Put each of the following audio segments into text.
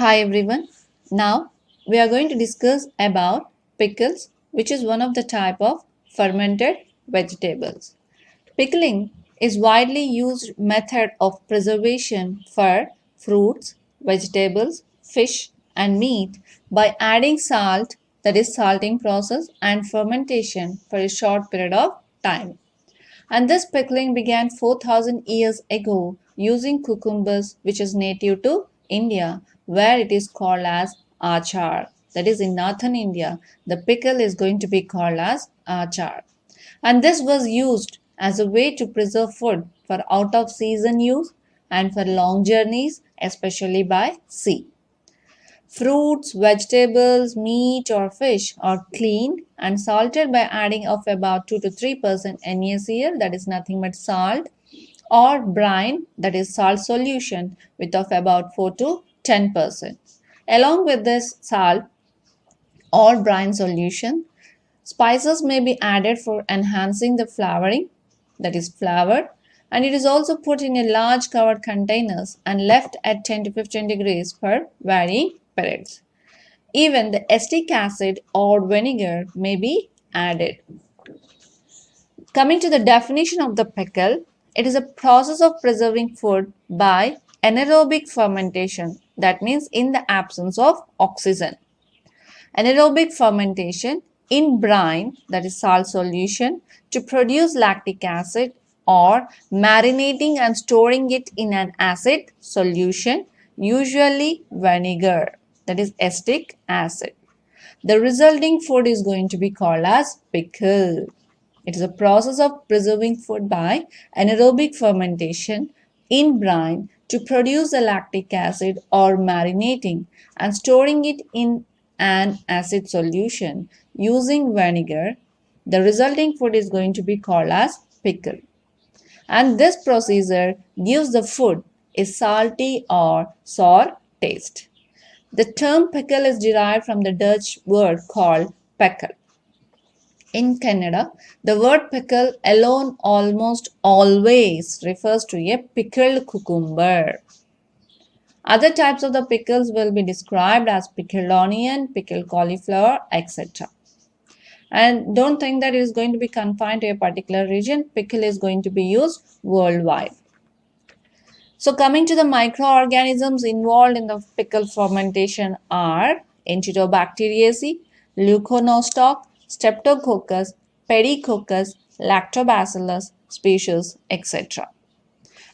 Hi everyone. Now we are going to discuss about pickles, which is one of the type of fermented vegetables. Pickling is widely used method of preservation for fruits, vegetables, fish and meat by adding salt, that is salting process, and fermentation for a short period of time. And this pickling began 4000 years ago using cucumbers, which is native to India, where it is called as achar. That is in northern India, the pickle is going to be called as achar. And this was used as a way to preserve food for out of season use and for long journeys, especially by sea. Fruits, vegetables, meat, or fish are cleaned and salted by adding of about 2 to 3% NaCl, that is nothing but salt, or brine, that is salt solution, with of about 4 to 10%. Along with this salt or brine solution, spices may be added for enhancing the flavoring, that is flavor, and it is also put in a large covered containers and left at 10 to 15 degrees for varying periods. Even the acetic acid or vinegar may be added. Coming to the definition of the pickle, it is a process of preserving food by anaerobic fermentation, that means in the absence of oxygen. Anaerobic fermentation in brine, that is salt solution, to produce lactic acid, or marinating and storing it in an acid solution, usually vinegar, that is acetic acid. The resulting food is going to be called as pickle. It is a process of preserving food by anaerobic fermentation in brine to produce the lactic acid, or marinating and storing it in an acid solution using vinegar. The resulting food is going to be called as pickle. And this procedure gives the food a salty or sour taste. The term pickle is derived from the Dutch word called pekkel. In Canada, the word pickle alone almost always refers to a pickled cucumber. Other types of the pickles will be described as pickled onion, pickled cauliflower, etc. And don't think that it is going to be confined to a particular region. Pickle is going to be used worldwide. So coming to the microorganisms involved in the pickle fermentation are Enterobacteriaceae, Leuconostoc, Streptococcus, Pediococcus, Lactobacillus species, etc.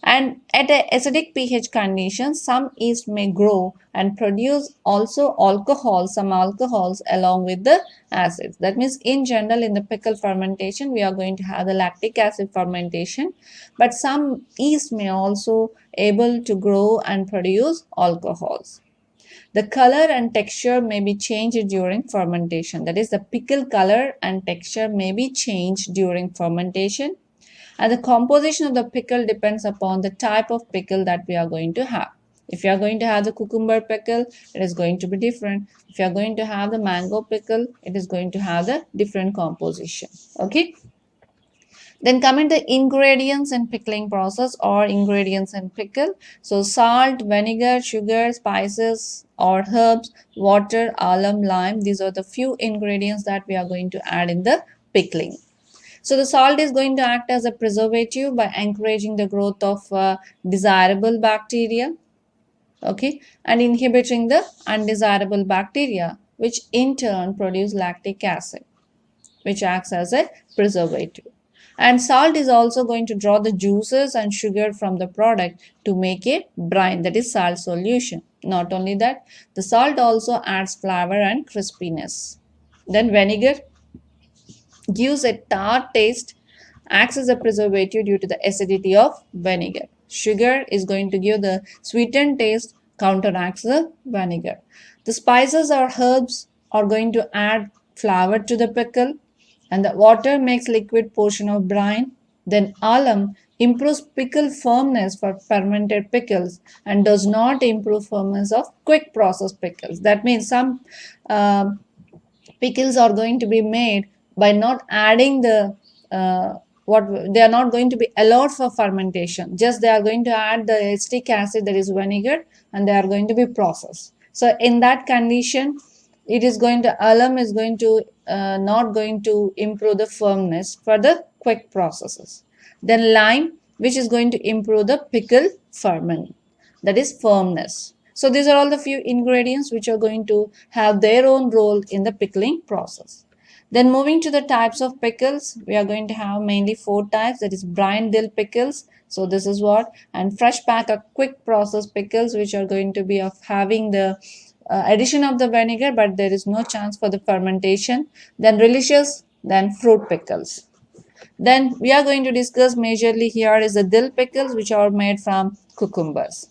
And at a acidic pH condition, some yeast may grow and produce also alcohol, some alcohols along with the acids. That means in general in the pickle fermentation, we are going to have the lactic acid fermentation, but some yeast may also able to grow and produce alcohols. The color and texture may be changed during fermentation. That is, the pickle color and texture may be changed during fermentation, and the composition of the pickle depends upon the type of pickle that we are going to have. If you are going to have the cucumber pickle, it is going to be different. If you are going to have the mango pickle, it is going to have the different composition. Okay. Then coming to ingredients in pickling process or ingredients in pickle. So salt, vinegar, sugar, spices or herbs, water, alum, lime. These are the few ingredients that we are going to add in the pickling. So the salt is going to act as a preservative by encouraging the growth of desirable bacteria, okay, and inhibiting the undesirable bacteria, which in turn produce lactic acid, which acts as a preservative. And salt is also going to draw the juices and sugar from the product to make a brine, that is salt solution. Not only that, the salt also adds flavor and crispiness. Then vinegar gives a tart taste, acts as a preservative due to the acidity of vinegar. Sugar is going to give the sweetened taste, counteracts the vinegar. The spices or herbs are going to add flavor to the pickle, and the water makes liquid portion of brine. Then alum improves pickle firmness for fermented pickles and does not improve firmness of quick process pickles. That means some uh, pickles are going to be made by not adding the what they are not going to be allowed for fermentation, just they are going to add the acetic acid, that is vinegar, and they are going to be processed. So in that condition, it is going to alum is going to not going to improve the firmness for the quick processes. Then lime, which is going to improve the pickle ferment, that is firmness. So these are all the few ingredients which are going to have their own role in the pickling process. Then moving to the types of pickles, we are going to have mainly four types, that is brine dill pickles. So this is what, and fresh pack or quick process pickles, which are going to be of having the addition of the vinegar, but there is no chance for the fermentation. Then delicious, then fruit pickles. Then we are going to discuss majorly here is the dill pickles, which are made from cucumbers.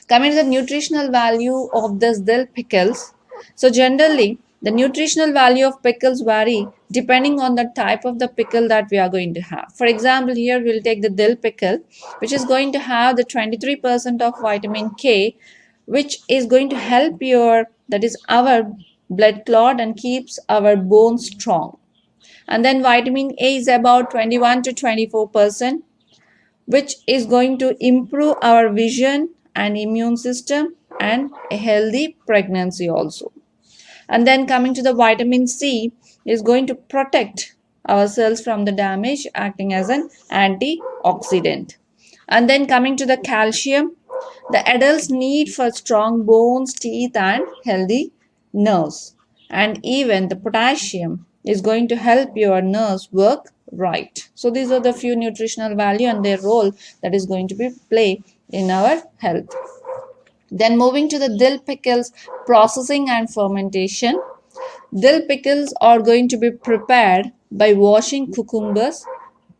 Coming to the nutritional value of this dill pickles. So generally, the nutritional value of pickles vary depending on the type of the pickle that we are going to have. For example, here we'll take the dill pickle, which is going to have the 23% of vitamin K, which is going to help your, that is our blood clot and keeps our bones strong. And then vitamin A is about 21 to 24%, which is going to improve our vision and immune system and a healthy pregnancy also. And then coming to the vitamin C is going to protect our cells from the damage, acting as an antioxidant. And then coming to the calcium, the adults need for strong bones, teeth and healthy nerves. And even the potassium is going to help your nerves work right. So these are the few nutritional value and their role that is going to be play in our health. Then moving to the dill pickles processing and fermentation. Dill pickles are going to be prepared by washing cucumbers,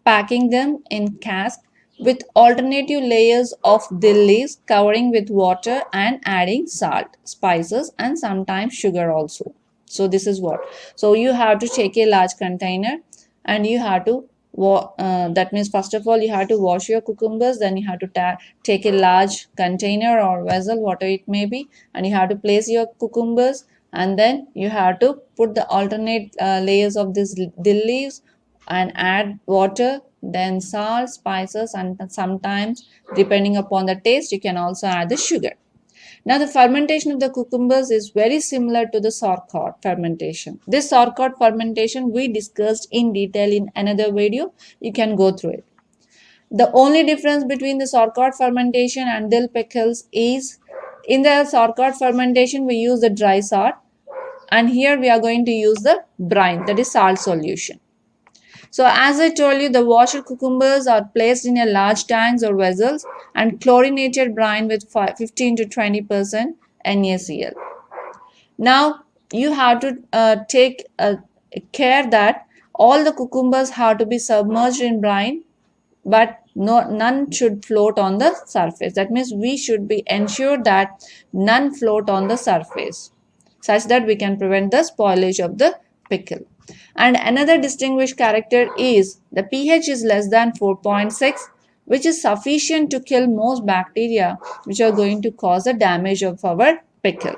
packing them in casks with alternative layers of dill leaves, covering with water and adding salt, spices and sometimes sugar also. So this is what. So you have to take a large container and you have to that means first of all you have to wash your cucumbers, then you have to take a large container or vessel, whatever it may be, and you have to place your cucumbers, and then you have to put the alternate layers of this dill leaves and add water, then salt, spices, and sometimes depending upon the taste you can also add the sugar. Now the fermentation of the cucumbers is very similar to the sauerkraut fermentation. This sauerkraut fermentation we discussed in detail in another video. You can go through it. The only difference between the sauerkraut fermentation and dill pickles is in the sauerkraut fermentation we use the dry salt, and here we are going to use the brine, that is salt solution. So as I told you, the washed cucumbers are placed in a large tanks or vessels and chlorinated brine with 15 to 20% NaCl. Now you have to take care that all the cucumbers have to be submerged in brine, but none should float on the surface. That means we should be ensured that none float on the surface, such that we can prevent the spoilage of the pickle. And another distinguished character is the pH is less than 4.6, which is sufficient to kill most bacteria which are going to cause the damage of our pickle.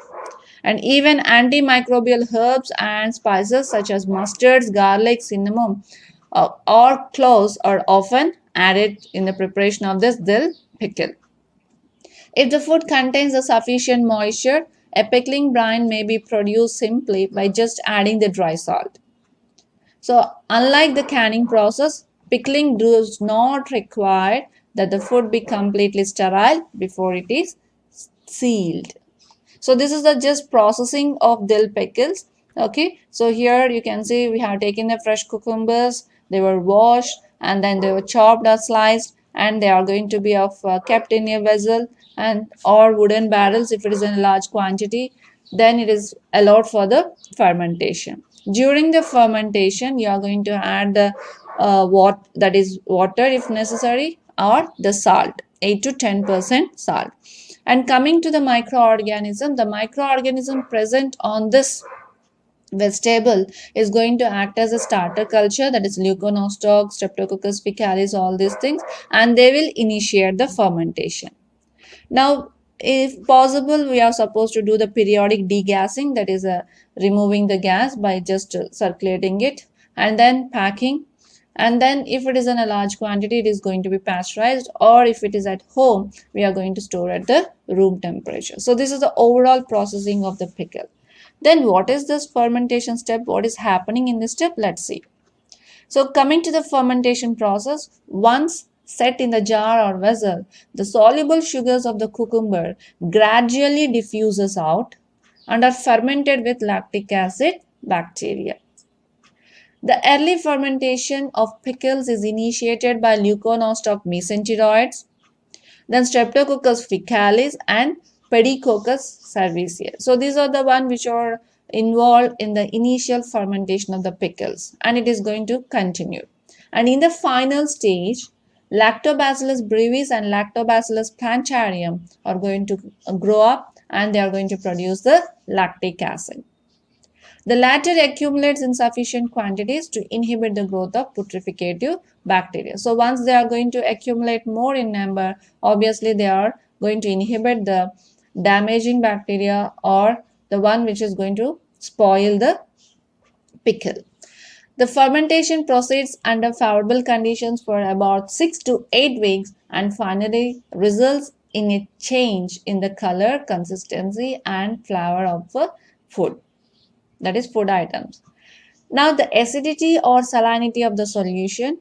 And even antimicrobial herbs and spices such as mustards, garlic, cinnamon, or cloves are often added in the preparation of this dill pickle. If the food contains a sufficient moisture, a pickling brine may be produced simply by just adding the dry salt. So, unlike the canning process, pickling does not require that the food be completely sterile before it is sealed. So, this is the just processing of dill pickles. Okay, so here you can see we have taken the fresh cucumbers, they were washed and then they were chopped or sliced, and they are going to be kept in a vessel and or wooden barrels if it is in a large quantity. Then it is allowed for the fermentation. During the fermentation, you are going to add the that is water if necessary, or the salt, 8 to 10% salt. And coming to the microorganism present on this vegetable is going to act as a starter culture, that is Leuconostoc, Streptococcus faecalis, all these things, and they will initiate the fermentation. Now, if possible, we are supposed to do the periodic degassing, that is removing the gas by just circulating it, and then packing And then if it is in a large quantity, it is going to be pasteurized, or if it is at home, we are going to store at the room temperature. So this is the overall processing of the pickle. Then what is this fermentation step? What is happening in this step? Let's see. So coming to the fermentation process, once set in the jar or vessel, the soluble sugars of the cucumber gradually diffuses out and are fermented with lactic acid bacteria. The early fermentation of pickles is initiated by Leuconostoc mesenteroids, then Streptococcus faecalis and Pediococcus cerevisiae. So these are the ones which are involved in the initial fermentation of the pickles, and it is going to continue. And in the final stage, Lactobacillus brevis and Lactobacillus plantarum are going to grow up, and they are going to produce the lactic acid. The latter accumulates in sufficient quantities to inhibit the growth of putrefaciente bacteria. So once they are going to accumulate more in number, obviously they are going to inhibit the damaging bacteria or the one which is going to spoil the pickle. The fermentation proceeds under favorable conditions for about 6 to 8 weeks and finally results in a change in the color, consistency and flavor of the food, that is food items. Now the acidity or salinity of the solution,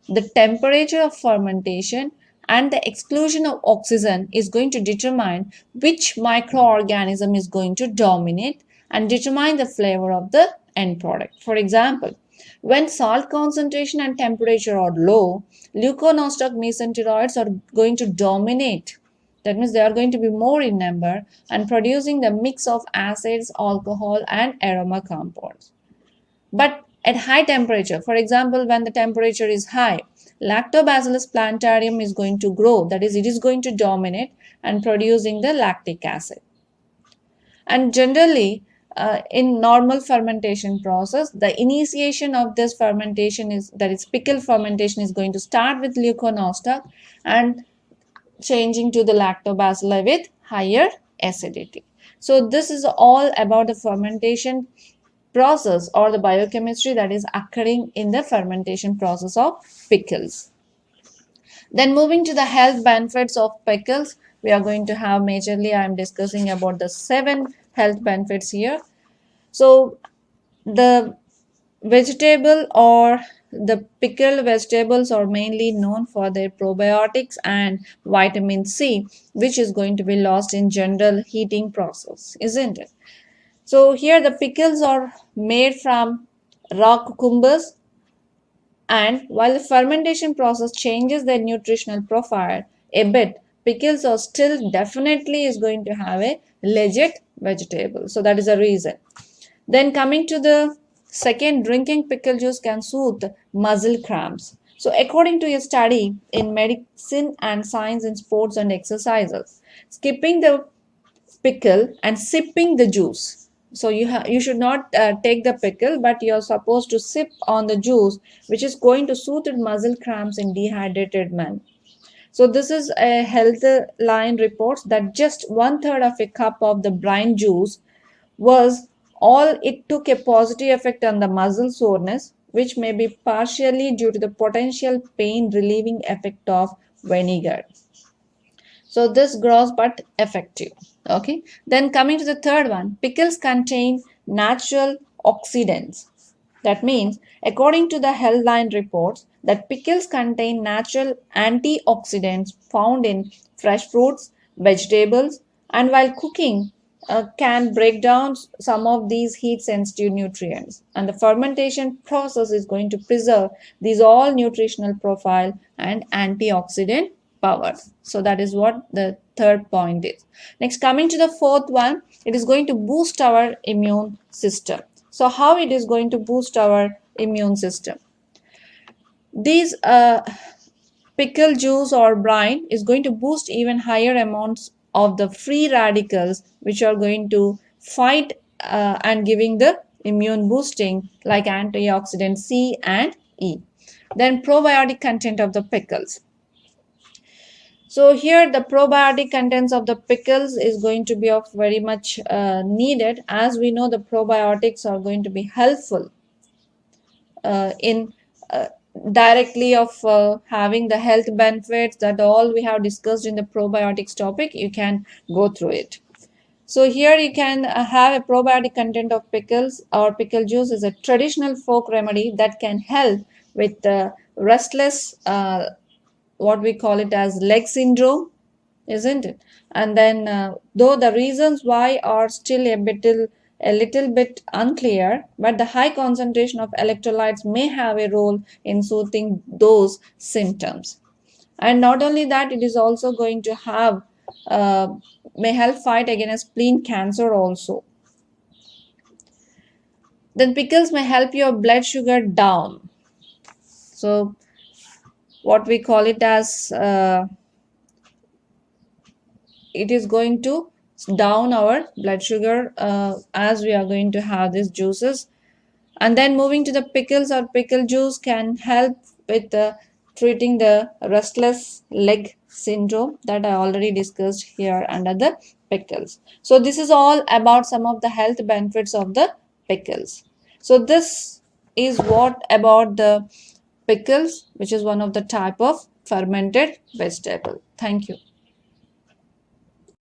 the temperature of fermentation and the exclusion of oxygen is going to determine which microorganism is going to dominate and determine the flavor of the end product. For example, when salt concentration and temperature are low, Leuconostoc mesenteroids are going to dominate. That means they are going to be more in number and producing the mix of acids, alcohol and aroma compounds. But at high temperature, for example, when the temperature is high, Lactobacillus plantarum is going to grow. That is, it is going to dominate and producing the lactic acid. And generally, in normal fermentation process, the initiation of this fermentation is, that is pickle fermentation, is going to start with Leuconostoc and changing to the lactobacilli with higher acidity. So this is all about the fermentation process or the biochemistry that is occurring in the fermentation process of pickles. Then moving to the health benefits of pickles, we are going to have majorly, I am discussing about the 7 health benefits here. So the vegetable or the pickled vegetables are mainly known for their probiotics and vitamin C, which is going to be lost in general heating process, isn't it? So here the pickles are made from raw cucumbers, and while the fermentation process changes their nutritional profile a bit, pickles are still definitely is going to have a legit vegetable. So that is a reason. Then coming to the second, drinking pickle juice can soothe muscle cramps. So according to a study in medicine and science in sports and exercises, skipping the pickle and sipping the juice. So you should not take the pickle, but you are supposed to sip on the juice, which is going to soothe muscle cramps in dehydrated men. So this is a health line reports that just 1/3 of a cup of the brine juice was all it took a positive effect on the muscle soreness, which may be partially due to the potential pain relieving effect of vinegar. So this gross but effective. Okay. Then coming to the third one, pickles contain natural oxidants. That means, according to the Healthline reports, that pickles contain natural antioxidants found in fresh fruits, vegetables, and while cooking, can break down some of these heat sensitive nutrients. And the fermentation process is going to preserve these all nutritional profile and antioxidant power. So that is what the third point is. Next, coming to the fourth one, it is going to boost our immune system. So how it is going to boost our immune system? These pickle juice or brine is going to boost even higher amounts of the free radicals, which are going to fight and giving the immune boosting like antioxidant C and E. Then probiotic content of the pickles. So here the probiotic contents of the pickles is going to be of very much needed, as we know the probiotics are going to be helpful in directly of having the health benefits that all we have discussed in the probiotics topic, you can go through it. So here you can have a probiotic content of pickles or pickle juice is a traditional folk remedy that can help with the restless, what we call it as leg syndrome, isn't it? And then though the reasons why are still a little bit unclear, but the high concentration of electrolytes may have a role in soothing those symptoms. And not only that, it is also going to have uh, may help fight against spleen cancer also. Then pickles may help your blood sugar down. So what we call it as it is going to down our blood sugar as we are going to have these juices. And then moving to the pickles or pickle juice can help with treating the restless leg syndrome that I already discussed here under the pickles. So this is all about some of the health benefits of the pickles. So this is what about the pickles, which is one of the type of fermented vegetable. Thank you.